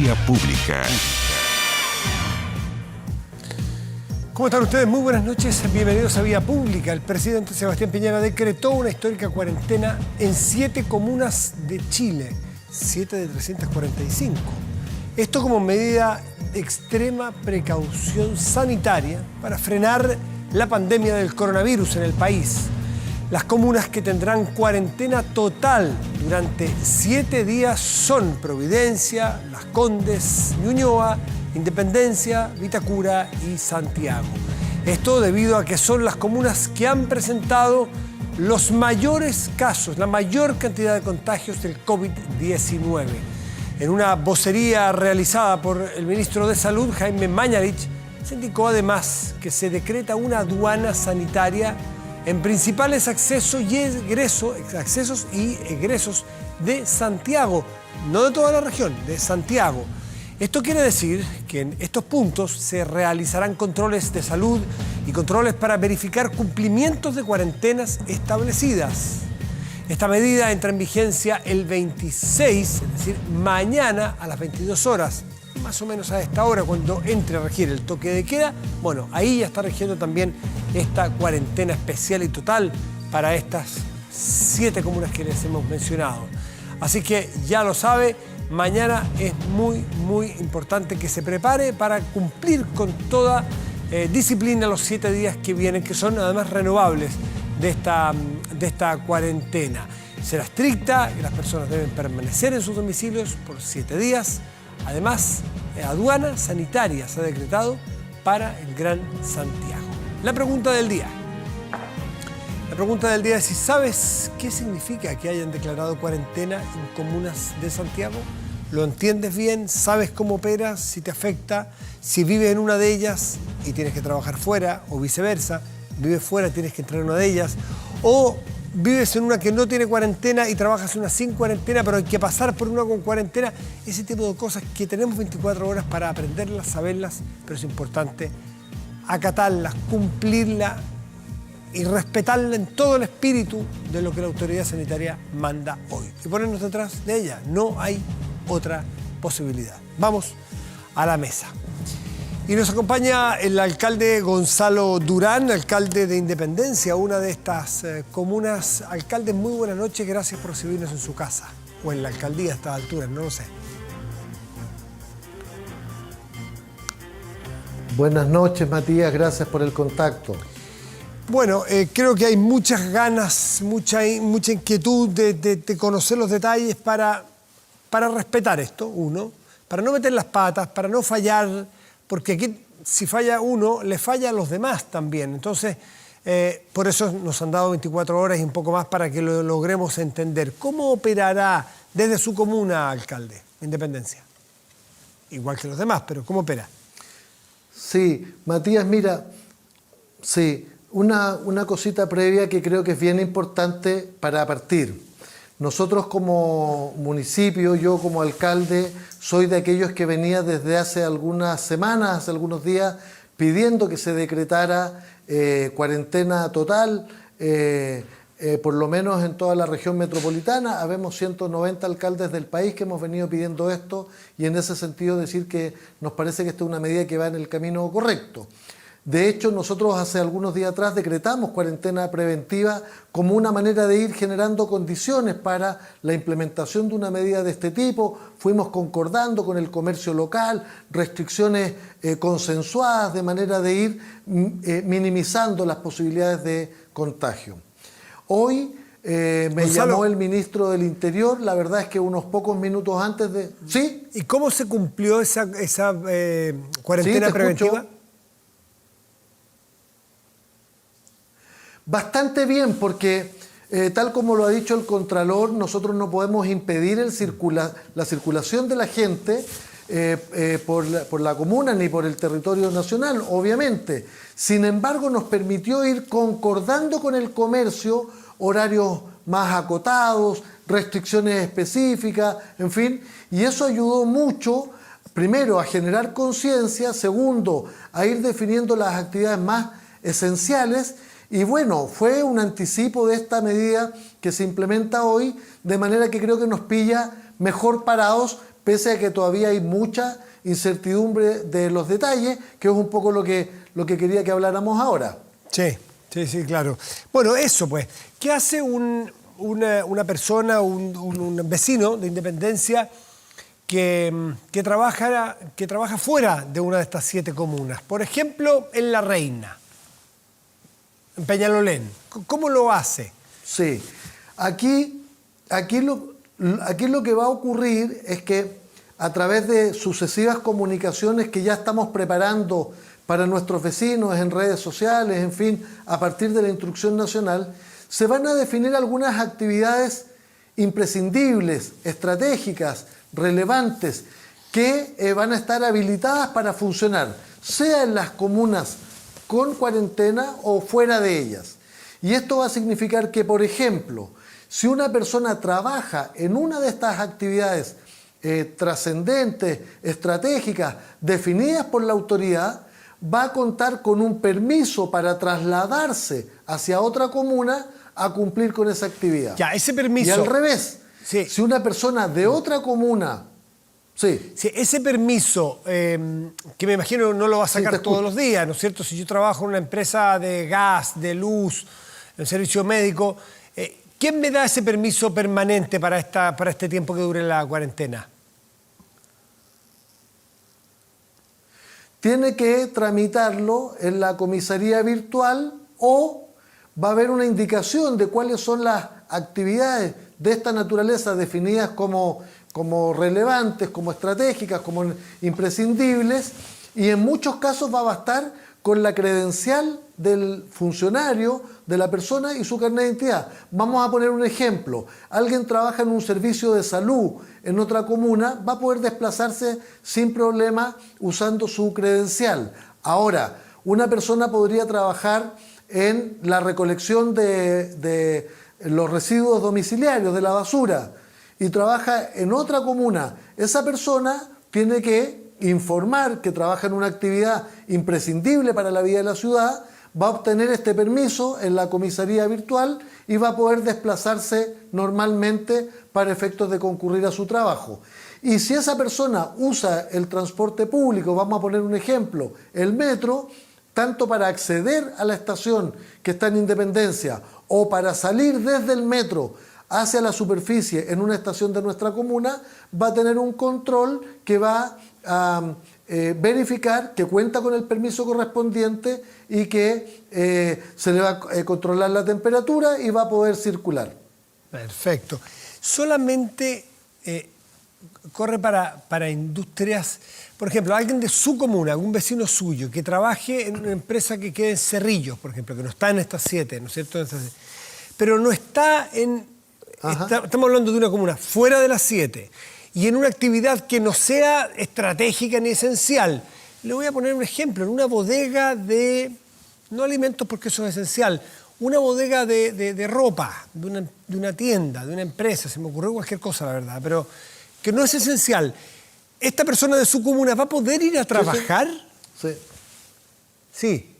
Vía Pública. ¿Cómo están ustedes? Muy buenas noches, bienvenidos a Vía Pública. El presidente Sebastián Piñera decretó una histórica cuarentena en 7 comunas de Chile, 7 de 345. Esto como medida de extrema precaución sanitaria para frenar la pandemia del coronavirus en el país. Las comunas que tendrán cuarentena total durante 7 días son Providencia, Las Condes, Ñuñoa, Independencia, Vitacura y Santiago. Esto debido a que son las comunas que han presentado los mayores casos, la mayor cantidad de contagios del COVID-19. En una vocería realizada por el ministro de Salud, Jaime Mañalich, se indicó además que se decreta una aduana sanitaria en principales accesos y egresos de Santiago, no de toda la región, de Santiago. Esto quiere decir que en estos puntos se realizarán controles de salud y controles para verificar cumplimientos de cuarentenas establecidas. Esta medida entra en vigencia el 26, es decir, mañana a las 22 horas, más o menos a esta hora, cuando entre a regir el toque de queda. Bueno, ahí ya está rigiendo también esta cuarentena especial y total para estas 7 comunas que les hemos mencionado. Así que ya lo sabe, mañana es muy importante que se prepare para cumplir con toda disciplina los 7 días que vienen, que son además renovables de esta cuarentena. Será estricta y las personas deben permanecer en sus domicilios por 7 días. Además, aduana sanitaria se ha decretado para el Gran Santiago. La pregunta del día. La pregunta del día es si sabes qué significa que hayan declarado cuarentena en comunas de Santiago. ¿Lo entiendes bien? ¿Sabes cómo opera? ¿Si te afecta? Si vives en una de ellas y tienes que trabajar fuera o viceversa, vives fuera y tienes que entrar en una de ellas, o vives en una que no tiene cuarentena y trabajas en una sin cuarentena, pero hay que pasar por una con cuarentena. Ese tipo de cosas que tenemos 24 horas para aprenderlas, saberlas, pero es importante acatarlas, cumplirlas y respetarla en todo el espíritu de lo que la autoridad sanitaria manda hoy. Y ponernos detrás de ella. No hay otra posibilidad. Vamos a la mesa. Y nos acompaña el alcalde Gonzalo Durán, alcalde de Independencia, una de estas comunas. Alcalde, muy buenas noches, gracias por recibirnos en su casa, o en la alcaldía a estas alturas, no lo sé. Buenas noches, Matías, gracias por el contacto. Bueno, creo que hay muchas ganas, mucha inquietud de conocer los detalles para respetar esto, uno, para no meter las patas, para no fallar, porque aquí si falla uno, le falla a los demás también. Entonces, por eso nos han dado 24 horas y un poco más para que lo logremos entender. ¿Cómo operará desde su comuna, alcalde, Independencia? Igual que los demás, pero ¿cómo opera? Sí, Matías, mira, sí, una cosita previa que creo que es bien importante para partir. Nosotros como municipio, yo como alcalde, soy de aquellos que venía desde hace algunas semanas, hace algunos días, pidiendo que se decretara cuarentena total, por lo menos en toda la región metropolitana. Habemos 190 alcaldes del país que hemos venido pidiendo esto y en ese sentido decir que nos parece que esta es una medida que va en el camino correcto. De hecho, nosotros hace algunos días atrás decretamos cuarentena preventiva como una manera de ir generando condiciones para la implementación de una medida de este tipo. Fuimos concordando con el comercio local, restricciones consensuadas de manera de ir minimizando las posibilidades de contagio. Hoy me llamó el ministro del Interior, la verdad es que unos pocos minutos antes de... ¿Sí? ¿Y cómo se cumplió esa cuarentena preventiva? Escucho. Bastante bien, porque tal como lo ha dicho el Contralor, nosotros no podemos impedir la circulación de la gente por la comuna ni por el territorio nacional, obviamente. Sin embargo, nos permitió ir concordando con el comercio horarios más acotados, restricciones específicas, en fin, y eso ayudó mucho, primero, a generar conciencia, segundo, a ir definiendo las actividades más esenciales. Y bueno, fue un anticipo de esta medida que se implementa hoy, de manera que creo que nos pilla mejor parados pese a que todavía hay mucha incertidumbre de los detalles, que es un poco lo que quería que habláramos ahora. Sí, claro. Bueno, eso pues. ¿Qué hace una persona, un vecino de Independencia que trabaja fuera de una de estas 7 comunas? Por ejemplo, en La Reina, en Peñalolén. ¿Cómo lo hace? Sí, aquí lo que va a ocurrir es que a través de sucesivas comunicaciones que ya estamos preparando para nuestros vecinos en redes sociales, en fin, a partir de la instrucción nacional, se van a definir algunas actividades imprescindibles, estratégicas, relevantes, que van a estar habilitadas para funcionar, sea en las comunas con cuarentena o fuera de ellas. Y esto va a significar que, por ejemplo, si una persona trabaja en una de estas actividades trascendentes, estratégicas, definidas por la autoridad, va a contar con un permiso para trasladarse hacia otra comuna a cumplir con esa actividad. Ya, ese permiso. Y al revés, sí. Si una persona de otra comuna... Sí. Sí, ese permiso, que me imagino no lo va a sacar todos los días, ¿no es cierto? Si yo trabajo en una empresa de gas, de luz, en servicio médico, ¿quién me da ese permiso permanente para este tiempo que dure la cuarentena? Tiene que tramitarlo en la comisaría virtual o va a haber una indicación de cuáles son las actividades de esta naturaleza definidas como relevantes, como estratégicas, como imprescindibles, y en muchos casos va a bastar con la credencial del funcionario, de la persona y su carnet de identidad. Vamos a poner un ejemplo. Alguien trabaja en un servicio de salud en otra comuna, va a poder desplazarse sin problema usando su credencial. Ahora, una persona podría trabajar en la recolección de los residuos domiciliarios, de la basura, y trabaja en otra comuna. Esa persona tiene que informar que trabaja en una actividad imprescindible para la vida de la ciudad, va a obtener este permiso en la comisaría virtual y va a poder desplazarse normalmente para efectos de concurrir a su trabajo. Y si esa persona usa el transporte público, vamos a poner un ejemplo, el metro, tanto para acceder a la estación que está en Independencia o para salir desde el metro hacia la superficie en una estación de nuestra comuna, va a tener un control que va a verificar que cuenta con el permiso correspondiente y que se le va a controlar la temperatura y va a poder circular. Perfecto. Solamente corre para industrias, por ejemplo, alguien de su comuna, algún vecino suyo, que trabaje en una empresa que quede en Cerrillos, por ejemplo, que no está en estas 7, ¿no es cierto? Pero no está en... estamos hablando de una comuna fuera de las 7 y en una actividad que no sea estratégica ni esencial. Le voy a poner un ejemplo, en una bodega de, no alimentos porque eso es esencial, una bodega de ropa, de una tienda, de una empresa, se me ocurrió cualquier cosa, la verdad, pero que no es esencial. ¿Esta persona de su comuna va a poder ir a trabajar? Sí. Sí.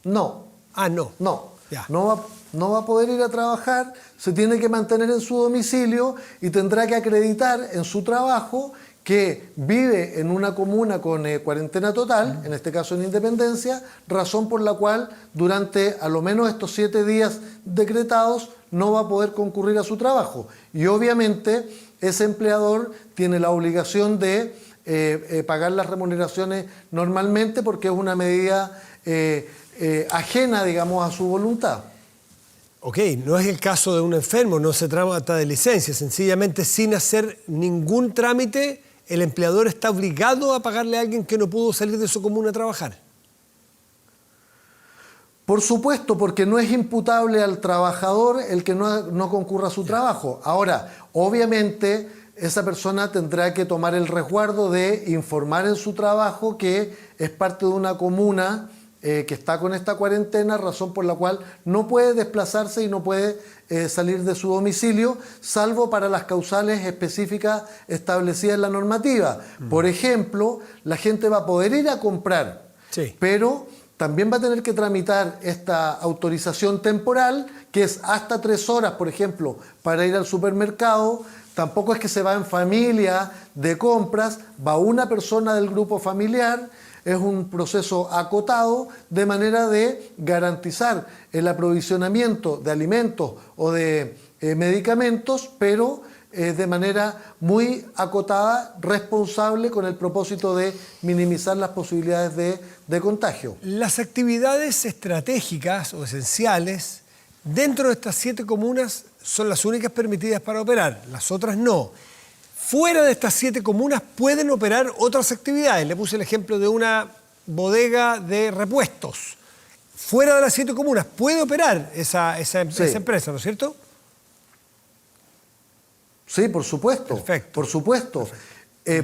No. Ah, no. No. Ya. No va a poder ir a trabajar, se tiene que mantener en su domicilio y tendrá que acreditar en su trabajo que vive en una comuna con cuarentena total, en este caso en Independencia, razón por la cual durante a lo menos estos 7 días decretados no va a poder concurrir a su trabajo. Y obviamente ese empleador tiene la obligación de pagar las remuneraciones normalmente porque es una medida ajena, digamos, a su voluntad. Ok, no es el caso de un enfermo, no se trata de licencia, sencillamente sin hacer ningún trámite, el empleador está obligado a pagarle a alguien que no pudo salir de su comuna a trabajar. Por supuesto, porque no es imputable al trabajador el que no concurra a su trabajo. Ahora, obviamente, esa persona tendrá que tomar el resguardo de informar en su trabajo que es parte de una comuna que está con esta cuarentena, razón por la cual no puede desplazarse y no puede salir de su domicilio, salvo para las causales específicas establecidas en la normativa. Por ejemplo, la gente va a poder ir a comprar, sí, pero también va a tener que tramitar esta autorización temporal, que es hasta 3 horas, por ejemplo, para ir al supermercado, tampoco es que se va en familia de compras, va una persona del grupo familiar. Es un proceso acotado de manera de garantizar el aprovisionamiento de alimentos o de medicamentos, pero de manera muy acotada, responsable, con el propósito de minimizar las posibilidades de contagio. Las actividades estratégicas o esenciales dentro de estas 7 comunas son las únicas permitidas para operar, las otras no. Fuera de estas 7 comunas pueden operar otras actividades. Le puse el ejemplo de una bodega de repuestos. Fuera de las 7 comunas puede operar esa empresa, ¿no es cierto? Sí, por supuesto. Perfecto. Por supuesto.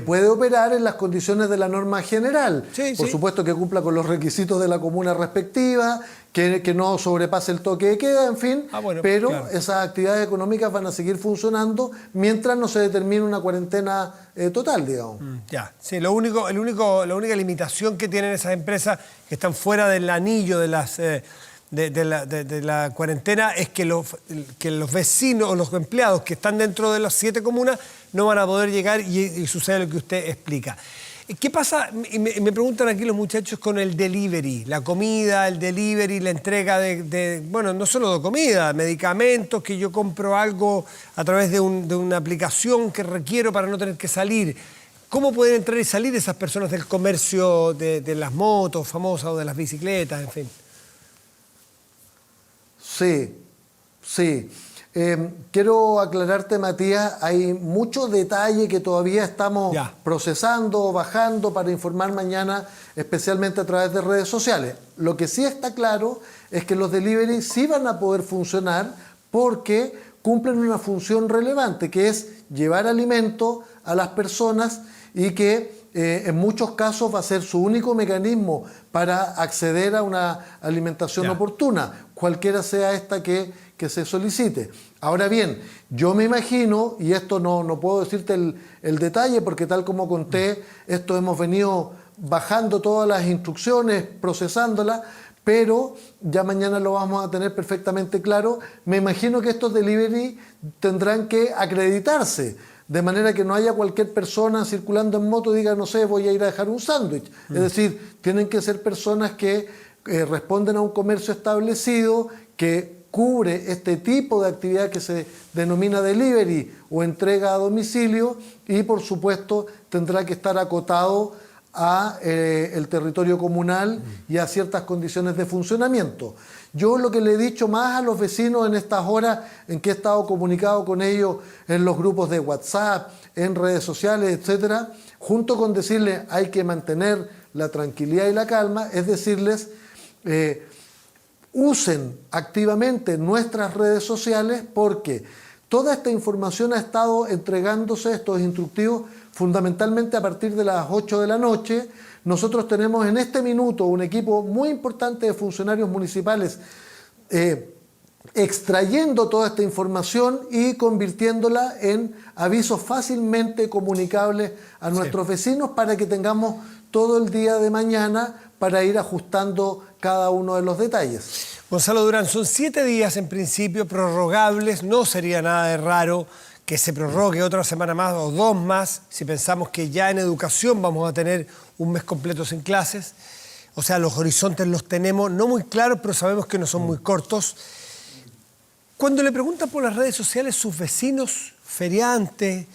Puede operar en las condiciones de la norma general. Sí, por supuesto que cumpla con los requisitos de la comuna respectiva, que no sobrepase el toque de queda, en fin. Bueno, pero claro, esas actividades económicas van a seguir funcionando mientras no se determine una cuarentena total, digamos. Ya, sí, la única limitación que tienen esas empresas que están fuera del anillo de las... De la cuarentena es que los vecinos o los empleados que están dentro de las 7 comunas no van a poder llegar y sucede lo que usted explica. ¿Qué pasa? Y me preguntan aquí los muchachos con el delivery, la comida, el delivery, la entrega bueno, no solo de comida, medicamentos, que yo compro algo a través de una aplicación que requiero para no tener que salir. ¿Cómo pueden entrar y salir esas personas del comercio de las motos famosas o de las bicicletas, en fin? Sí. Quiero aclararte, Matías, hay mucho detalle que todavía estamos procesando, bajando para informar mañana, especialmente a través de redes sociales. Lo que sí está claro es que los delivery sí van a poder funcionar porque cumplen una función relevante, que es llevar alimento a las personas y que en muchos casos va a ser su único mecanismo para acceder a una alimentación oportuna, cualquiera sea esta que se solicite. Ahora bien, yo me imagino, y esto no puedo decirte el detalle, porque tal como conté, esto hemos venido bajando todas las instrucciones, procesándolas, pero ya mañana lo vamos a tener perfectamente claro. Me imagino que estos delivery tendrán que acreditarse, de manera que no haya cualquier persona circulando en moto y diga, no sé, voy a ir a dejar un sándwich. Es decir, tienen que ser personas que responden a un comercio establecido, que cubre este tipo de actividad que se denomina delivery o entrega a domicilio, y por supuesto tendrá que estar acotado a el territorio comunal y a ciertas condiciones de funcionamiento. Yo lo que le he dicho más a los vecinos en estas horas en que he estado comunicado con ellos en los grupos de WhatsApp, en redes sociales, etcétera, junto con decirles hay que mantener la tranquilidad y la calma, es decirles usen activamente nuestras redes sociales, porque toda esta información ha estado entregándose, estos instructivos, fundamentalmente a partir de las 8 de la noche. Nosotros tenemos en este minuto un equipo muy importante de funcionarios municipales extrayendo toda esta información y convirtiéndola en avisos fácilmente comunicables a nuestros vecinos, para que tengamos todo el día de mañana para ir ajustando cada uno de los detalles. Gonzalo Durán, son 7 días en principio prorrogables, no sería nada de raro que se prorrogue otra semana más o 2 más, si pensamos que ya en educación vamos a tener un mes completo sin clases. O sea, los horizontes los tenemos no muy claros, pero sabemos que no son muy cortos. Cuando le preguntan por las redes sociales sus vecinos, feriantes,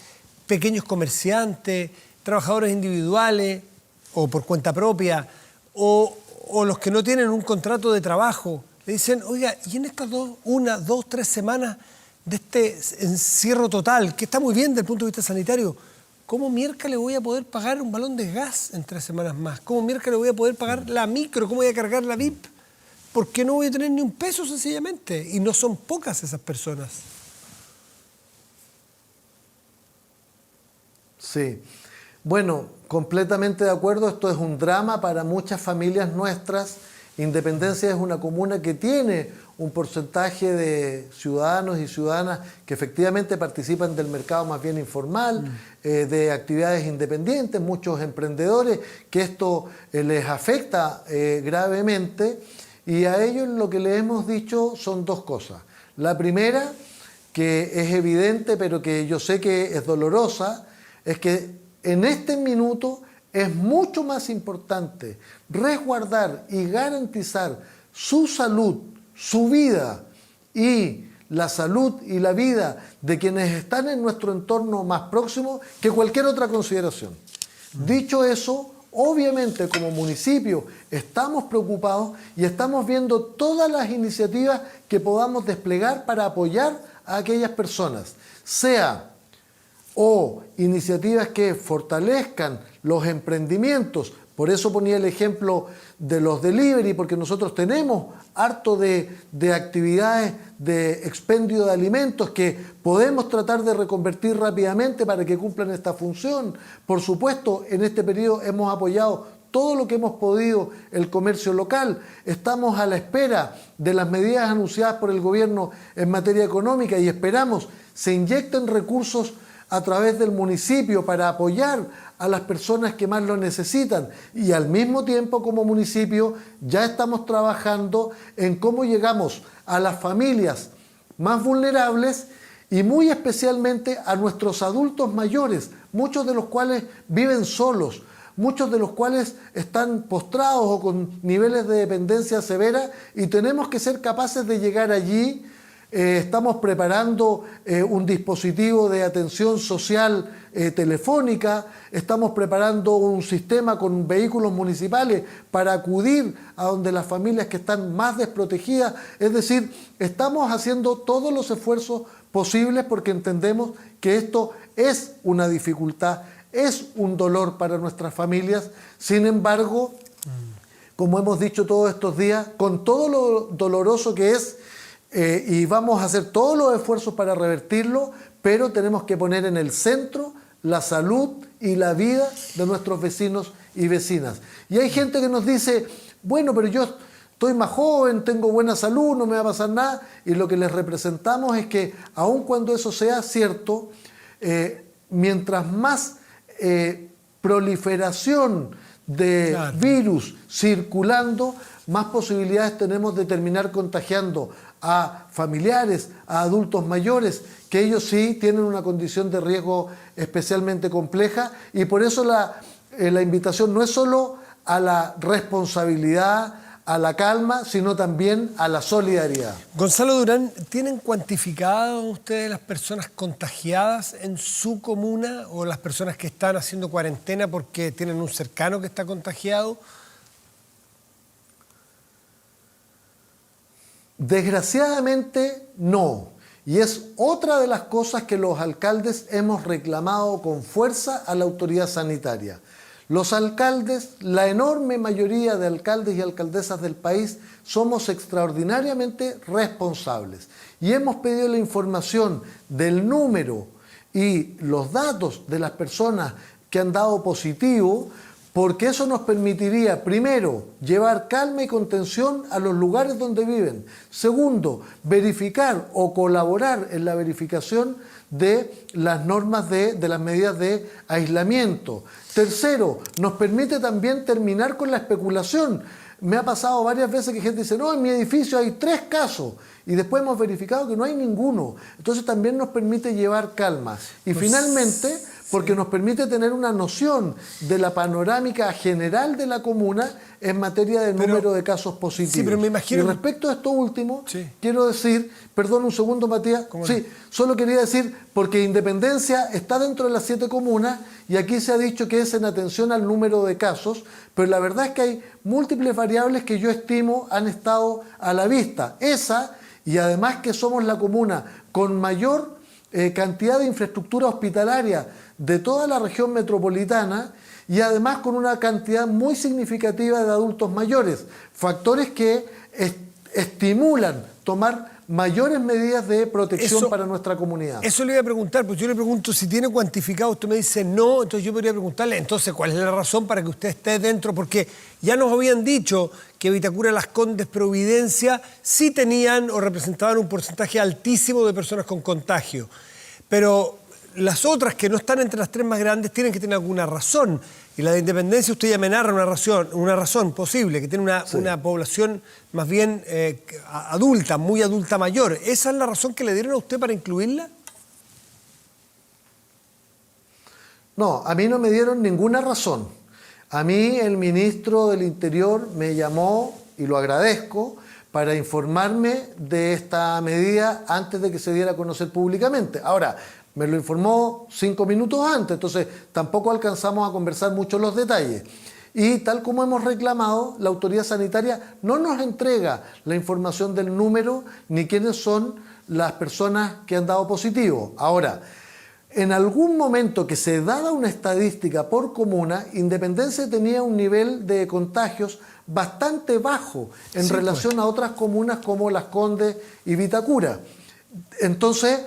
pequeños comerciantes, trabajadores individuales o por cuenta propia, o los que no tienen un contrato de trabajo, le dicen, oiga, y en estas 1, 2, 3 semanas de este encierro total, que está muy bien desde el punto de vista sanitario, ¿cómo mierda le voy a poder pagar un balón de gas en 3 semanas más? ¿Cómo mierda le voy a poder pagar la micro? ¿Cómo voy a cargar la VIP? Porque no voy a tener ni un peso sencillamente. Y no son pocas esas personas. Sí. Bueno, completamente de acuerdo. Esto es un drama para muchas familias nuestras. Independencia es una comuna que tiene un porcentaje de ciudadanos y ciudadanas que efectivamente participan del mercado más bien informal, de actividades independientes, muchos emprendedores, que esto les afecta gravemente, y a ellos lo que les hemos dicho son 2 cosas. La primera, que es evidente, pero que yo sé que es dolorosa, es que en este minuto es mucho más importante resguardar y garantizar su salud, su vida y la salud y la vida de quienes están en nuestro entorno más próximo que cualquier otra consideración. Dicho eso, obviamente como municipio estamos preocupados y estamos viendo todas las iniciativas que podamos desplegar para apoyar a aquellas personas, sea o iniciativas que fortalezcan los emprendimientos. Por eso ponía el ejemplo de los delivery, porque nosotros tenemos harto de actividades de expendio de alimentos que podemos tratar de reconvertir rápidamente para que cumplan esta función. Por supuesto, en este periodo hemos apoyado todo lo que hemos podido el comercio local. Estamos a la espera de las medidas anunciadas por el gobierno en materia económica y esperamos se inyecten recursos a través del municipio para apoyar a las personas que más lo necesitan. Y al mismo tiempo, como municipio, ya estamos trabajando en cómo llegamos a las familias más vulnerables y muy especialmente a nuestros adultos mayores, muchos de los cuales viven solos, muchos de los cuales están postrados o con niveles de dependencia severa y tenemos que ser capaces de llegar allí. Estamos preparando un dispositivo de atención social telefónica, estamos preparando un sistema con vehículos municipales para acudir a donde las familias que están más desprotegidas. Es decir, estamos haciendo todos los esfuerzos posibles porque entendemos que esto es una dificultad, es un dolor para nuestras familias. Sin embargo, como hemos dicho todos estos días, con todo lo doloroso que es, y vamos a hacer todos los esfuerzos para revertirlo, pero tenemos que poner en el centro la salud y la vida de nuestros vecinos y vecinas. Y hay gente que nos dice, bueno, pero yo estoy más joven, tengo buena salud, no me va a pasar nada, y lo que les representamos es que aun cuando eso sea cierto, mientras más proliferación de virus circulando, más posibilidades tenemos de terminar contagiando a familiares, a adultos mayores, que ellos sí tienen una condición de riesgo especialmente compleja, y por eso la invitación no es solo a la responsabilidad, a la calma, sino también a la solidaridad. Gonzalo Durán, ¿tienen cuantificado ustedes las personas contagiadas en su comuna o las personas que están haciendo cuarentena porque tienen un cercano que está contagiado? Desgraciadamente no, y es otra de las cosas que los alcaldes hemos reclamado con fuerza a la autoridad sanitaria. Los alcaldes, la enorme mayoría de alcaldes y alcaldesas del país, somos extraordinariamente responsables y hemos pedido la información del número y los datos de las personas que han dado positivo, porque eso nos permitiría, primero, llevar calma y contención a los lugares donde viven. Segundo, verificar o colaborar en la verificación de las normas de las medidas de aislamiento. Tercero, nos permite también terminar con la especulación. Me ha pasado varias veces que gente dice, no, en mi edificio hay 3 casos, y después hemos verificado que no hay ninguno. Entonces también nos permite llevar calma. Y finalmente, porque nos permite tener una noción de la panorámica general de la comuna en materia de número de casos positivos. Sí, pero me imagino... Y respecto a esto último, quiero decir, perdón un segundo, Matías, solo quería decir, porque Independencia está dentro de las 7 comunas, y aquí se ha dicho que es en atención al número de casos, pero la verdad es que hay múltiples variables que yo estimo han estado a la vista. Esa, y además que somos la comuna con mayor cantidad de infraestructura hospitalaria de toda la región metropolitana, y además con una cantidad muy significativa de adultos mayores, factores que estimulan tomar mayores medidas de protección para nuestra comunidad. Eso le iba a preguntar, pues yo le pregunto si tiene cuantificado, usted me dice no, entonces yo podría preguntarle, entonces, ¿cuál es la razón para que usted esté dentro? Porque ya nos habían dicho que Vitacura, Las Condes, Providencia sí tenían o representaban un porcentaje altísimo de personas con contagio, pero las otras que no están entre las 3 más grandes tienen que tener alguna razón. Y la de Independencia, usted ya me narra una razón posible, que tiene una población más bien adulta, muy adulta mayor. ¿Esa es la razón que le dieron a usted para incluirla? No, a mí no me dieron ninguna razón. A mí el ministro del Interior me llamó, y lo agradezco, para informarme de esta medida antes de que se diera a conocer públicamente. Ahora, me lo informó 5 minutos antes, entonces tampoco alcanzamos a conversar mucho los detalles. Y tal como hemos reclamado, la autoridad sanitaria no nos entrega la información del número ni quiénes son las personas que han dado positivo. Ahora, en algún momento que se daba una estadística por comuna, Independencia tenía un nivel de contagios bastante bajo en relación a otras comunas como Las Condes y Vitacura. Entonces,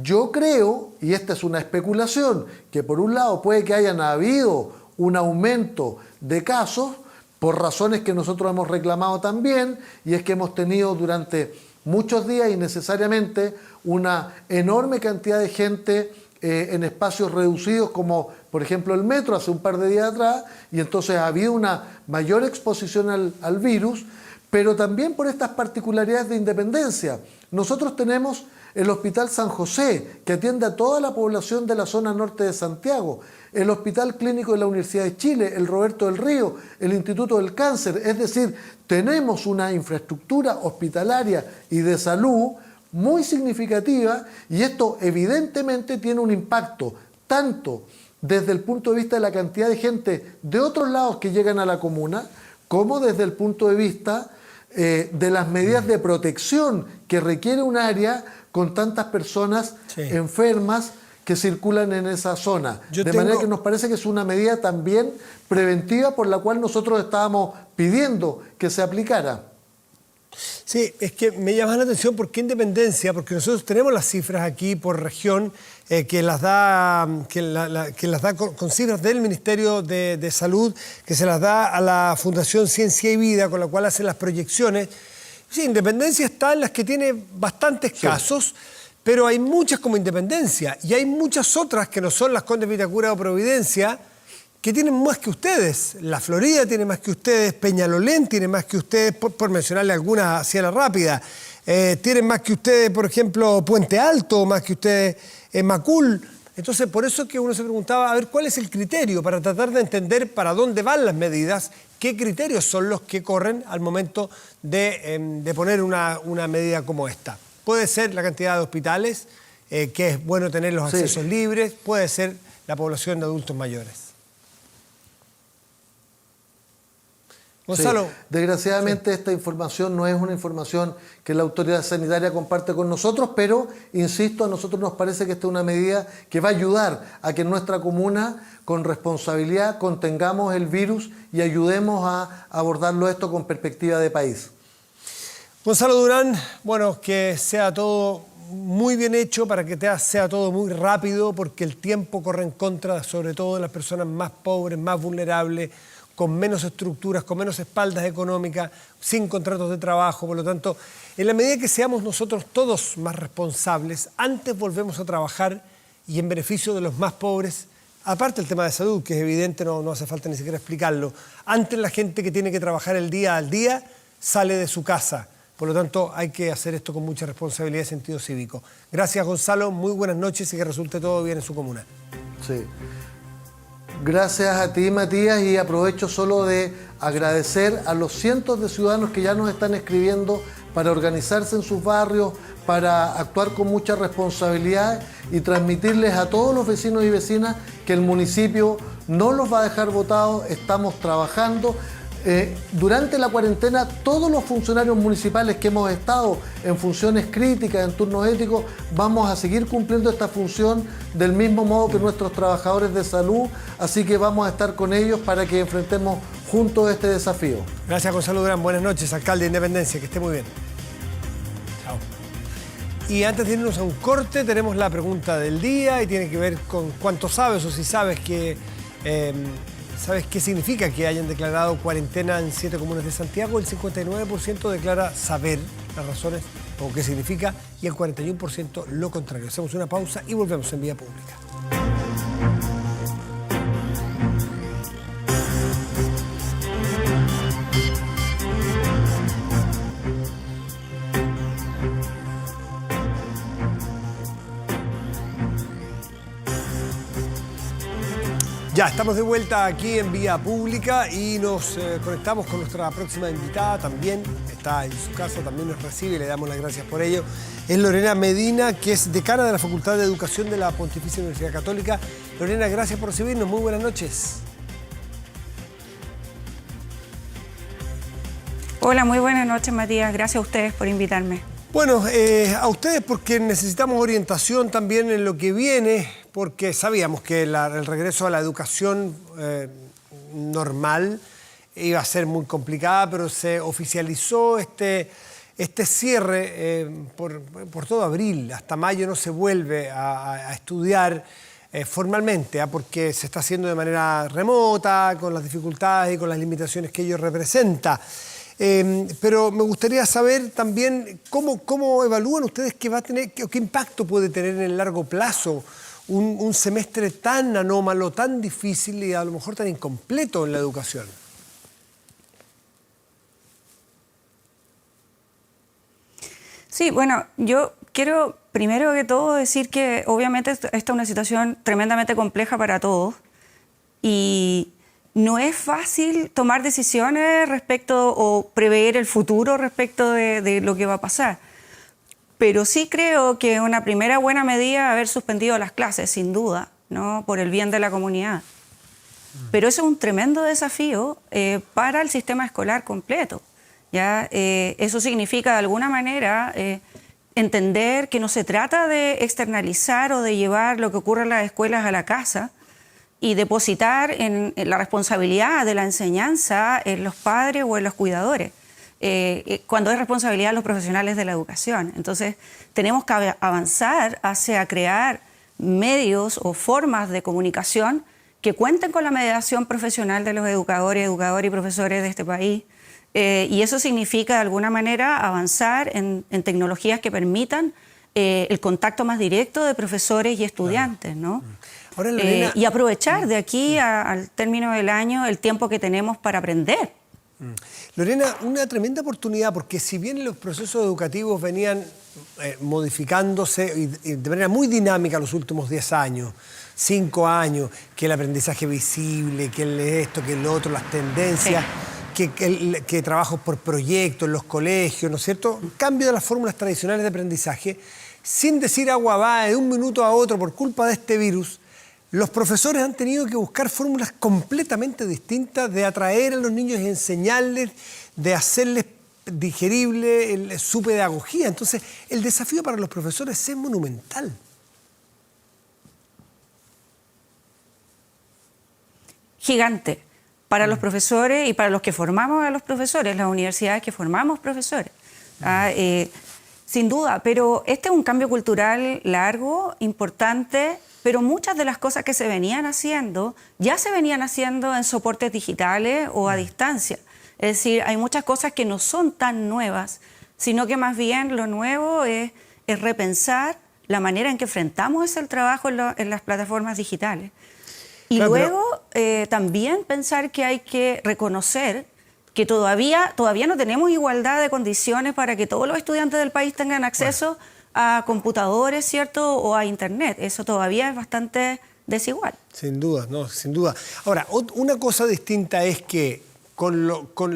yo creo, y esta es una especulación, que por un lado puede que hayan habido un aumento de casos por razones que nosotros hemos reclamado también, y es que hemos tenido durante muchos días innecesariamente una enorme cantidad de gente en espacios reducidos como por ejemplo el metro hace un par de días atrás, y entonces ha habido una mayor exposición al virus, pero también por estas particularidades de Independencia. Nosotros tenemos el Hospital San José, que atiende a toda la población de la zona norte de Santiago, el Hospital Clínico de la Universidad de Chile, el Roberto del Río, el Instituto del Cáncer. Es decir, tenemos una infraestructura hospitalaria y de salud muy significativa, y esto evidentemente tiene un impacto tanto desde el punto de vista de la cantidad de gente de otros lados que llegan a la comuna, como desde el punto de vista de las medidas de protección que requiere un área con tantas personas enfermas que circulan en esa zona. Manera que nos parece que es una medida también preventiva por la cual nosotros estábamos pidiendo que se aplicara. Sí, es que me llama la atención por qué Independencia, porque nosotros tenemos las cifras aquí por región que las da con cifras del Ministerio de Salud, que se las da a la Fundación Ciencia y Vida, con la cual hacen las proyecciones. Sí, Independencia está en las que tiene bastantes casos, pero hay muchas como Independencia, y hay muchas otras que no son Las Condes, Vitacura o Providencia, que tienen más que ustedes. La Florida tiene más que ustedes, Peñalolén tiene más que ustedes, por mencionarle algunas así a la rápida. Tienen más que ustedes, por ejemplo, Puente Alto, más que ustedes, Macul. Entonces, por eso es que uno se preguntaba, a ver, ¿cuál es el criterio para tratar de entender para dónde van las medidas? ¿Qué criterios son los que corren al momento de poner una medida como esta? Puede ser la cantidad de hospitales, que es bueno tener los accesos libres, puede ser la población de adultos mayores. Gonzalo. Sí. Desgraciadamente esta información no es una información que la autoridad sanitaria comparte con nosotros, pero, insisto, a nosotros nos parece que esta es una medida que va a ayudar a que en nuestra comuna, con responsabilidad, contengamos el virus y ayudemos a abordarlo esto con perspectiva de país. Gonzalo Durán, bueno, que sea todo muy bien hecho, para que sea todo muy rápido, porque el tiempo corre en contra, sobre todo de las personas más pobres, más vulnerables, con menos estructuras, con menos espaldas económicas, sin contratos de trabajo. Por lo tanto, en la medida que seamos nosotros todos más responsables, antes volvemos a trabajar y en beneficio de los más pobres, aparte del tema de salud, que es evidente, no hace falta ni siquiera explicarlo. Antes la gente que tiene que trabajar el día al día sale de su casa. Por lo tanto, hay que hacer esto con mucha responsabilidad y sentido cívico. Gracias, Gonzalo. Muy buenas noches y que resulte todo bien en su comuna. Sí. Gracias a ti, Matías, y aprovecho solo de agradecer a los cientos de ciudadanos que ya nos están escribiendo para organizarse en sus barrios, para actuar con mucha responsabilidad y transmitirles a todos los vecinos y vecinas que el municipio no los va a dejar botados. Estamos trabajando. Durante la cuarentena, todos los funcionarios municipales que hemos estado en funciones críticas, en turnos éticos, vamos a seguir cumpliendo esta función del mismo modo que nuestros trabajadores de salud, así que vamos a estar con ellos para que enfrentemos juntos este desafío. Gracias, Gonzalo Durán. Buenas noches, alcalde de Independencia, que esté muy bien. Chao. Y antes de irnos a un corte, tenemos la pregunta del día y tiene que ver con cuánto sabes o si sabes que... ¿Sabes qué significa que hayan declarado cuarentena en 7 comunas de Santiago? El 59% declara saber las razones o qué significa, y el 41% lo contrario. Hacemos una pausa y volvemos en Vía Pública. Ya, estamos de vuelta aquí en Vía Pública y nos conectamos con nuestra próxima invitada, también está en su casa, también nos recibe y le damos las gracias por ello. Es Lorena Medina, que es decana de la Facultad de Educación de la Pontificia Universidad Católica. Lorena, gracias por recibirnos, muy buenas noches. Hola, muy buenas noches, Matías, gracias a ustedes por invitarme. Bueno, a ustedes porque necesitamos orientación también en lo que viene, porque sabíamos que el regreso a la educación normal iba a ser muy complicada, pero se oficializó este cierre por todo abril. Hasta mayo no se vuelve a estudiar formalmente, porque se está haciendo de manera remota, con las dificultades y con las limitaciones que ello representa. Pero me gustaría saber también cómo evalúan ustedes qué impacto puede tener en el largo plazo un semestre tan anómalo, tan difícil y a lo mejor tan incompleto en la educación. Sí, bueno, yo quiero primero que todo decir que obviamente esta es una situación tremendamente compleja para todos y no es fácil tomar decisiones respecto o prever el futuro respecto de lo que va a pasar. Pero sí creo que una primera buena medida es haber suspendido las clases, sin duda, ¿no? Por el bien de la comunidad. Pero eso es un tremendo desafío para el sistema escolar completo. ¿Ya? Eso significa de alguna manera entender que no se trata de externalizar o de llevar lo que ocurre en las escuelas a la casa, y depositar en la responsabilidad de la enseñanza en los padres o en los cuidadores, cuando es responsabilidad de los profesionales de la educación. Entonces, tenemos que avanzar hacia crear medios o formas de comunicación que cuenten con la mediación profesional de los educadores y profesores de este país. Y eso significa, de alguna manera, avanzar en tecnologías que permitan el contacto más directo de profesores y estudiantes, ¿no? Ahora, Lorena, y aprovechar de aquí al término del año el tiempo que tenemos para aprender. Lorena, una tremenda oportunidad, porque si bien los procesos educativos venían modificándose y de manera muy dinámica los últimos 10 años, 5 años, que el aprendizaje visible, que esto, que el otro, las tendencias, sí, que trabajos por proyectos en los colegios, ¿no es cierto? Cambio de las fórmulas tradicionales de aprendizaje, sin decir agua va de un minuto a otro por culpa de este virus. Los profesores han tenido que buscar fórmulas completamente distintas de atraer a los niños y enseñarles, de hacerles digerible su pedagogía. Entonces, el desafío para los profesores es monumental. Gigante. Para los profesores y para los que formamos a los profesores, las universidades que formamos profesores. Sin duda, pero este es un cambio cultural largo, importante, pero muchas de las cosas que se venían haciendo, ya se venían haciendo en soportes digitales o a distancia. Es decir, hay muchas cosas que no son tan nuevas, sino que más bien lo nuevo es repensar la manera en que enfrentamos el trabajo en las plataformas digitales. Y claro, luego también pensar que hay que reconocer que todavía no tenemos igualdad de condiciones para que todos los estudiantes del país tengan acceso a computadores, ¿cierto? O a Internet. Eso todavía es bastante desigual. Sin duda, no, sin duda. Ahora, una cosa distinta es que con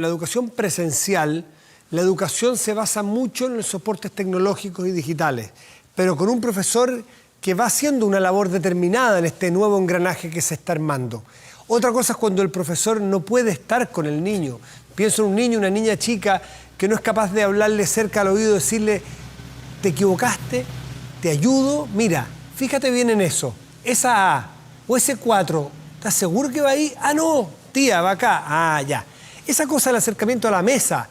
la educación presencial, la educación se basa mucho en los soportes tecnológicos y digitales, pero con un profesor que va haciendo una labor determinada en este nuevo engranaje que se está armando. Otra cosa es cuando el profesor no puede estar con el niño. Pienso en un niño, una niña chica que no es capaz de hablarle cerca al oído, decirle, te equivocaste, te ayudo, mira, fíjate bien en eso, esa A o ese 4, ¿estás seguro que va ahí? Ah, no, tía, va acá, ah, ya. Esa cosa del acercamiento a la mesa,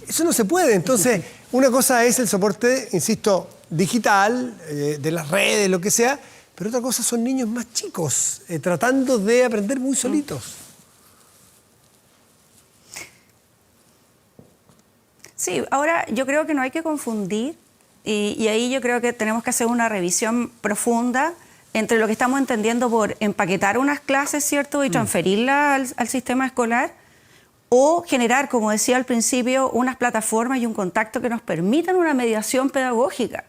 eso no se puede. Entonces, una cosa es el soporte, insisto, digital, de las redes, lo que sea, pero otra cosa son niños más chicos, tratando de aprender muy solitos. Sí, ahora yo creo que no hay que confundir y ahí yo creo que tenemos que hacer una revisión profunda entre lo que estamos entendiendo por empaquetar unas clases, ¿cierto?, y transferirlas al sistema escolar, o generar, como decía al principio, unas plataformas y un contacto que nos permitan una mediación pedagógica.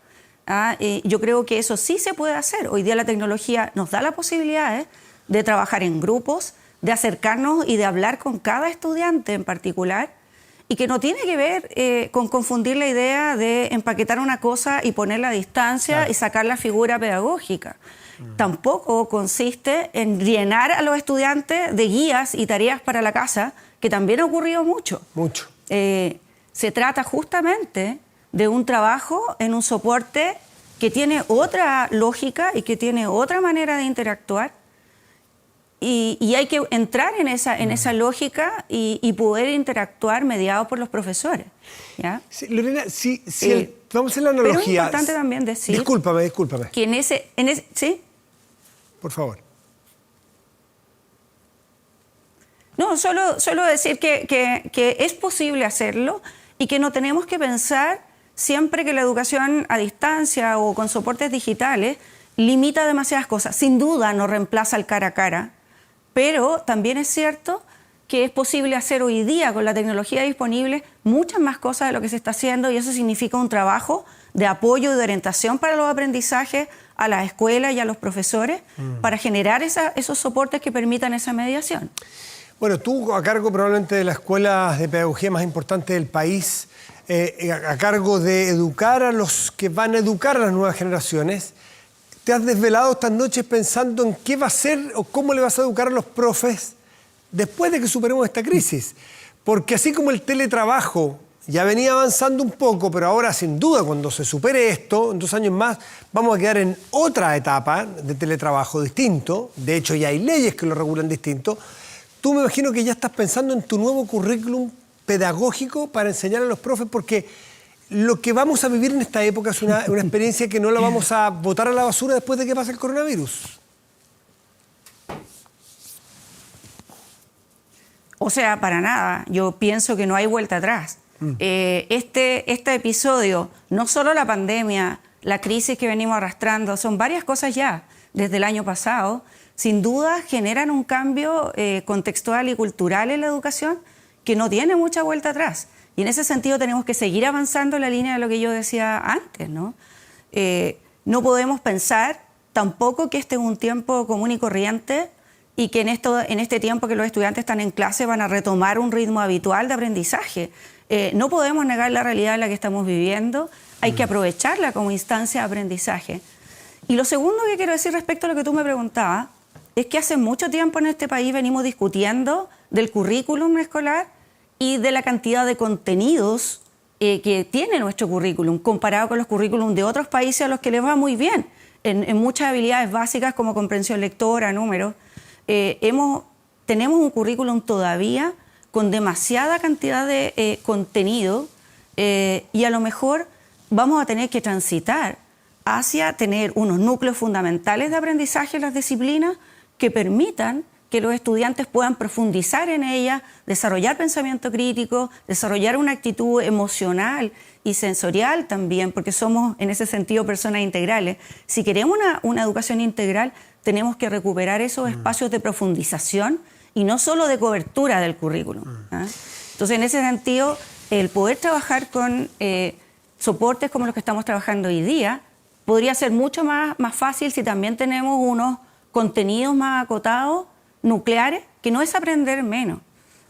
Yo creo que eso sí se puede hacer. Hoy día la tecnología nos da la posibilidad de trabajar en grupos, de acercarnos y de hablar con cada estudiante en particular, y que no tiene que ver con confundir la idea de empaquetar una cosa y ponerla a distancia, claro, y sacar la figura pedagógica. Tampoco consiste en llenar a los estudiantes de guías y tareas para la casa, que también ha ocurrido mucho. Mucho. Se trata justamente de un trabajo en un soporte que tiene otra lógica y que tiene otra manera de interactuar, y hay que entrar en esa lógica y poder interactuar mediado por los profesores, ¿ya? Sí, Lorena, vamos a hacer la analogía. Pero es importante también decir... Discúlpame. Que en ese ¿sí? Por favor. No, solo decir que es posible hacerlo y que no tenemos que pensar siempre que la educación a distancia o con soportes digitales limita demasiadas cosas. Sin duda no reemplaza el cara a cara, pero también es cierto que es posible hacer hoy día con la tecnología disponible muchas más cosas de lo que se está haciendo, y eso significa un trabajo de apoyo y de orientación para los aprendizajes a las escuelas y a los profesores para generar esos soportes que permitan esa mediación. Bueno, tú a cargo probablemente de la escuela de pedagogía más importante del país, a cargo de educar a los que van a educar a las nuevas generaciones, ¿te has desvelado estas noches pensando en qué va a ser o cómo le vas a educar a los profes después de que superemos esta crisis? Porque así como el teletrabajo ya venía avanzando un poco, pero ahora sin duda cuando se supere esto, en 2 años más, vamos a quedar en otra etapa de teletrabajo distinto. De hecho, ya hay leyes que lo regulan distinto. Tú me imagino que ya estás pensando en tu nuevo currículum pedagógico para enseñar a los profes, porque lo que vamos a vivir en esta época es una experiencia que no la vamos a botar a la basura después de que pase el coronavirus. O sea, para nada. Yo pienso que no hay vuelta atrás. Este episodio, no solo la pandemia, la crisis que venimos arrastrando, son varias cosas ya desde el año pasado, sin duda generan un cambio contextual y cultural en la educación que no tiene mucha vuelta atrás. Y en ese sentido tenemos que seguir avanzando en la línea de lo que yo decía antes, ¿no? No podemos pensar tampoco que este es un tiempo común y corriente y que en este tiempo que los estudiantes están en clase van a retomar un ritmo habitual de aprendizaje. No podemos negar la realidad en la que estamos viviendo, hay que aprovecharla como instancia de aprendizaje. Y lo segundo que quiero decir respecto a lo que tú me preguntabas es que hace mucho tiempo en este país venimos discutiendo del currículum escolar y de la cantidad de contenidos que tiene nuestro currículum comparado con los currículums de otros países a los que les va muy bien en muchas habilidades básicas como comprensión lectora, números. Tenemos un currículum todavía con demasiada cantidad de contenido y a lo mejor vamos a tener que transitar hacia tener unos núcleos fundamentales de aprendizaje en las disciplinas que permitan que los estudiantes puedan profundizar en ella, desarrollar pensamiento crítico, desarrollar una actitud emocional y sensorial también, porque somos en ese sentido personas integrales. Si queremos una educación integral, tenemos que recuperar esos espacios de profundización y no solo de cobertura del currículum. Entonces, en ese sentido, el poder trabajar con soportes como los que estamos trabajando hoy día podría ser mucho más fácil si también tenemos unos contenidos más acotados, nucleares, que no es aprender menos,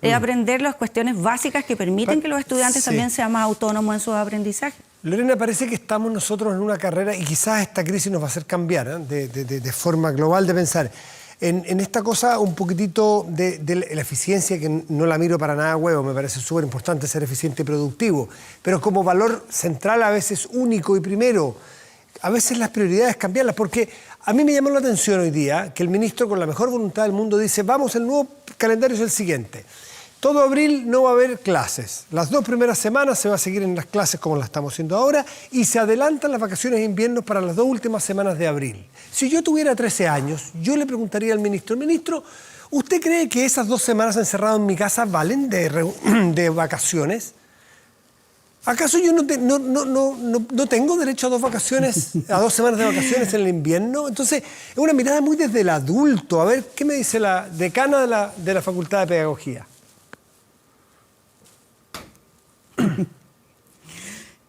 es aprender las cuestiones básicas que permiten que los estudiantes también sean más autónomos en sus aprendizajes. Lorena, parece que estamos nosotros en una carrera y quizás esta crisis nos va a hacer cambiar de forma global de pensar. En esta cosa un poquitito de la eficiencia, que no la miro para nada huevo, me parece súper importante ser eficiente y productivo, pero como valor central a veces único y primero, a veces las prioridades cambiarlas, porque a mí me llamó la atención hoy día que el ministro con la mejor voluntad del mundo dice, vamos, el nuevo calendario es el siguiente. Todo abril no va a haber clases. Las 2 primeras semanas se va a seguir en las clases como las estamos haciendo ahora y se adelantan las vacaciones de invierno para las 2 últimas semanas de abril. Si yo tuviera 13 años, yo le preguntaría al ministro, ¿usted cree que esas 2 semanas encerrado en mi casa valen de vacaciones? ¿Acaso yo no tengo derecho a 2 vacaciones, a 2 semanas de vacaciones en el invierno? Entonces, es una mirada muy desde el adulto. A ver, ¿qué me dice la decana de la Facultad de Pedagogía?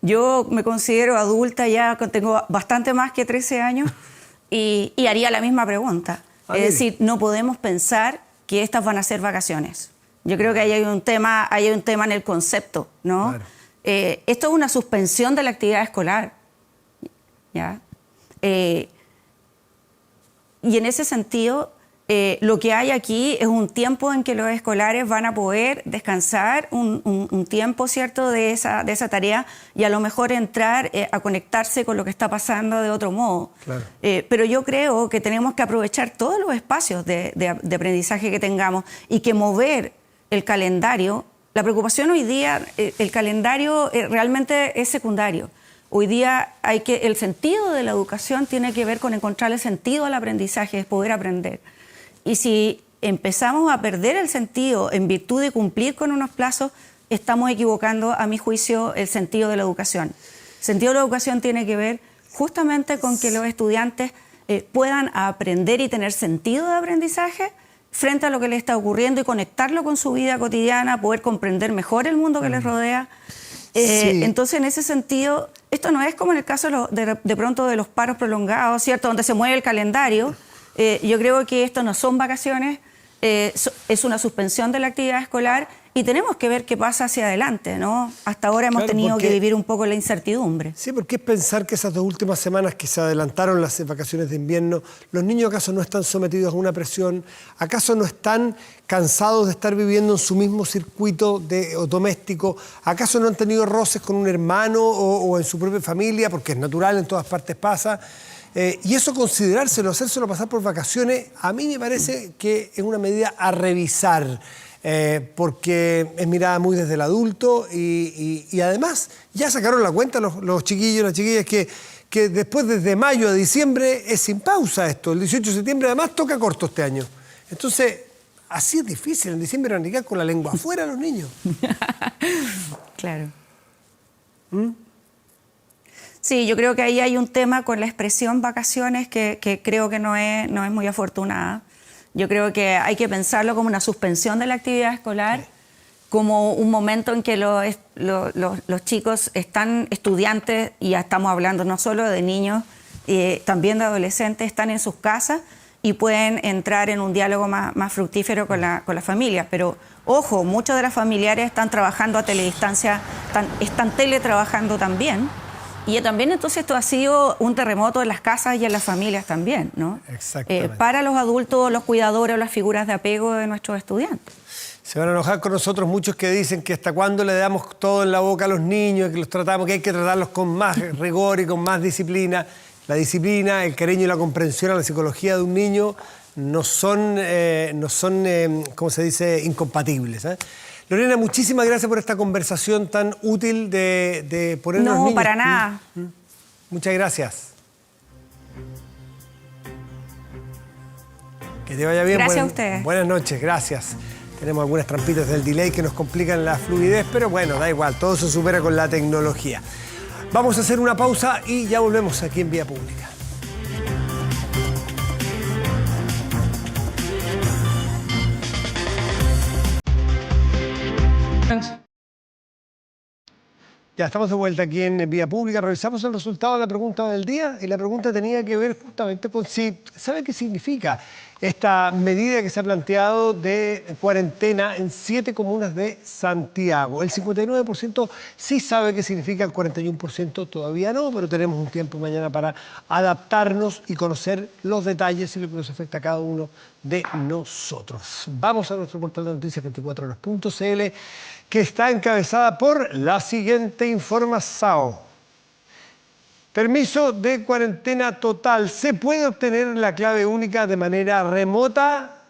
Yo me considero adulta ya, tengo bastante más que 13 años y haría la misma pregunta. Es decir, no podemos pensar que estas van a ser vacaciones. Yo creo que ahí hay un tema en el concepto, ¿no? Claro. Esto es una suspensión de la actividad escolar, ¿ya? Y en ese sentido, lo que hay aquí es un tiempo en que los escolares van a poder descansar, un tiempo, ¿cierto?, de esa tarea y a lo mejor entrar a conectarse con lo que está pasando de otro modo. Claro. Pero yo creo que tenemos que aprovechar todos los espacios de aprendizaje que tengamos y que mover el calendario. La preocupación hoy día, el calendario realmente es secundario. Hoy día el sentido de la educación tiene que ver con encontrarle sentido al aprendizaje, es poder aprender. Y si empezamos a perder el sentido en virtud de cumplir con unos plazos, estamos equivocando, a mi juicio, el sentido de la educación. El sentido de la educación tiene que ver justamente con que los estudiantes puedan aprender y tener sentido de aprendizaje frente a lo que les está ocurriendo y conectarlo con su vida cotidiana, poder comprender mejor el mundo que les rodea. Sí. Entonces, en ese sentido, esto no es como en el caso de pronto de los paros prolongados, ¿cierto?, donde se mueve el calendario. Yo creo que esto no son vacaciones, es una suspensión de la actividad escolar y tenemos que ver qué pasa hacia adelante, ¿no? Hasta ahora hemos tenido que vivir un poco la incertidumbre. Sí, porque es pensar que esas 2 últimas semanas que se adelantaron las vacaciones de invierno, los niños acaso no están sometidos a una presión, acaso no están cansados de estar viviendo en su mismo circuito doméstico, acaso no han tenido roces con un hermano o en su propia familia, porque es natural, en todas partes pasa. Y eso considerárselo, hacérselo pasar por vacaciones, a mí me parece que es una medida a revisar. Porque es mirada muy desde el adulto y además ya sacaron la cuenta los chiquillos y las chiquillas que después desde mayo a diciembre es sin pausa esto. El 18 de septiembre además toca corto este año. Entonces, así es difícil. En diciembre van a llegar con la lengua afuera los niños. Claro. Sí, yo creo que ahí hay un tema con la expresión vacaciones que creo que no es muy afortunada. Yo creo que hay que pensarlo como una suspensión de la actividad escolar, como un momento en que los chicos están estudiantes, y ya estamos hablando no solo de niños, también de adolescentes, están en sus casas y pueden entrar en un diálogo más fructífero con la familia. Pero, ojo, muchos de los familiares están trabajando a teledistancia, están teletrabajando también. Y también entonces esto ha sido un terremoto en las casas y en las familias también, ¿no? Exactamente. Para los adultos, los cuidadores o las figuras de apego de nuestros estudiantes. Se van a enojar con nosotros muchos que dicen que hasta cuándo le damos todo en la boca a los niños, que los tratamos, que hay que tratarlos con más rigor y con más disciplina. La disciplina, el cariño y la comprensión a la psicología de un niño no son ¿cómo se dice?, incompatibles, ¿eh? Lorena, muchísimas gracias por esta conversación tan útil de ponernos niños. No, para nada. Muchas gracias. Que te vaya bien. Gracias a ustedes. Buenas noches, gracias. Tenemos algunas trampitas del delay que nos complican la fluidez, pero bueno, da igual, todo se supera con la tecnología. Vamos a hacer una pausa y ya volvemos aquí en Vía Pública. Ya estamos de vuelta aquí en Vía Pública. Revisamos el resultado de la pregunta del día y la pregunta tenía que ver justamente con si sabe qué significa esta medida que se ha planteado de cuarentena en 7 comunas de Santiago. El 59% sí sabe qué significa, el 41% todavía no, pero tenemos un tiempo mañana para adaptarnos y conocer los detalles y lo que nos afecta a cada uno de nosotros. Vamos a nuestro portal de noticias 24horas.cl, que está encabezada por la siguiente información. Permiso de cuarentena total. ¿Se puede obtener la clave única de manera remota?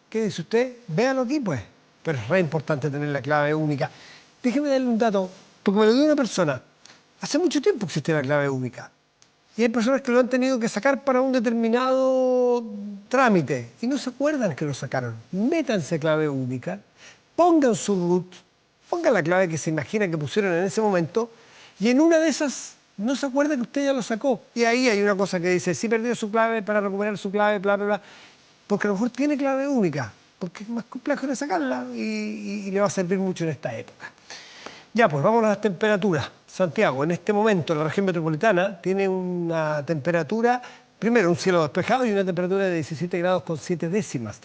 ¿Qué dice usted? Véalo aquí, pues. Pero es re importante tener la clave única. Déjeme darle un dato, porque me lo dio una persona. Hace mucho tiempo existe la clave única. Y hay personas que lo han tenido que sacar para un determinado trámite. Y no se acuerdan que lo sacaron. Métanse clave única, pongan su root ponga la clave que se imagina que pusieron en ese momento y en una de esas no se acuerda que usted ya lo sacó. Y ahí hay una cosa que dice, sí perdió su clave para recuperar su clave, bla, bla, bla. Porque a lo mejor tiene clave única, porque es más complejo de sacarla y le va a servir mucho en esta época. Ya, pues vamos a las temperaturas. Santiago, en este momento la región metropolitana tiene una temperatura, primero un cielo despejado y una temperatura de 17 grados con 7 décimas.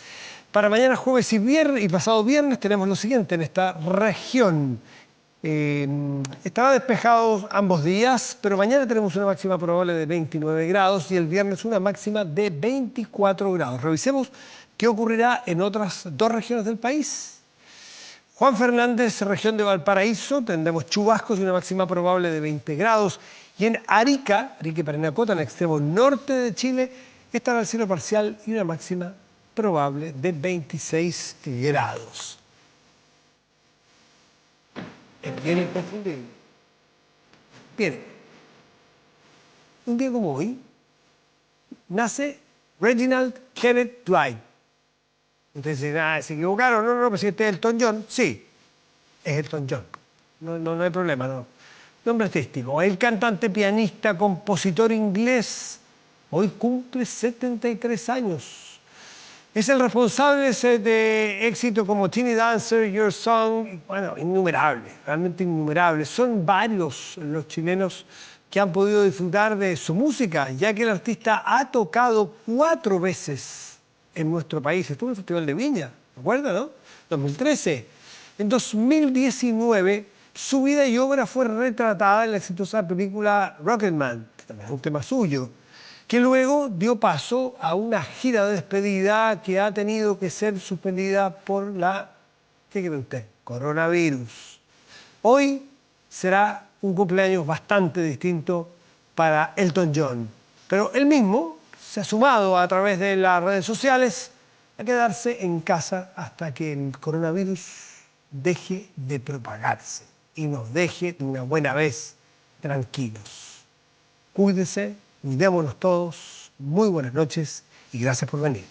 Para mañana jueves y viernes y pasado viernes tenemos lo siguiente en esta región. Estará despejado ambos días, pero mañana tenemos una máxima probable de 29 grados y el viernes una máxima de 24 grados. Revisemos qué ocurrirá en otras dos regiones del país. Juan Fernández, región de Valparaíso, tendremos chubascos y una máxima probable de 20 grados. Y en Arica y Parinacota, en el extremo norte de Chile, estará el cielo parcial y una máxima probable de 26 grados. Es bien inconfundible. Bien, un día como hoy, nace Reginald Kenneth Dwight. Ustedes dicen, ¿se equivocaron? No, pero si este es Elton John. Sí, es Elton John. No hay problema, no. Nombre artístico. El cantante, pianista, compositor inglés, hoy cumple 73 años. Es el responsable de éxitos como Teeny Dancer, Your Song, bueno, innumerables, realmente innumerables. Son varios los chilenos que han podido disfrutar de su música, ya que el artista ha tocado 4 veces en nuestro país. Estuvo en el Festival de Viña, ¿recuerda, no? 2013. En 2019, su vida y obra fue retratada en la exitosa película Rocketman, que también es un tema suyo, que luego dio paso a una gira de despedida que ha tenido que ser suspendida por ¿qué cree usted? Coronavirus. Hoy será un cumpleaños bastante distinto para Elton John, pero él mismo se ha sumado a través de las redes sociales a quedarse en casa hasta que el coronavirus deje de propagarse y nos deje de una buena vez tranquilos. Cuídese, cuidémonos todos, muy buenas noches y gracias por venir.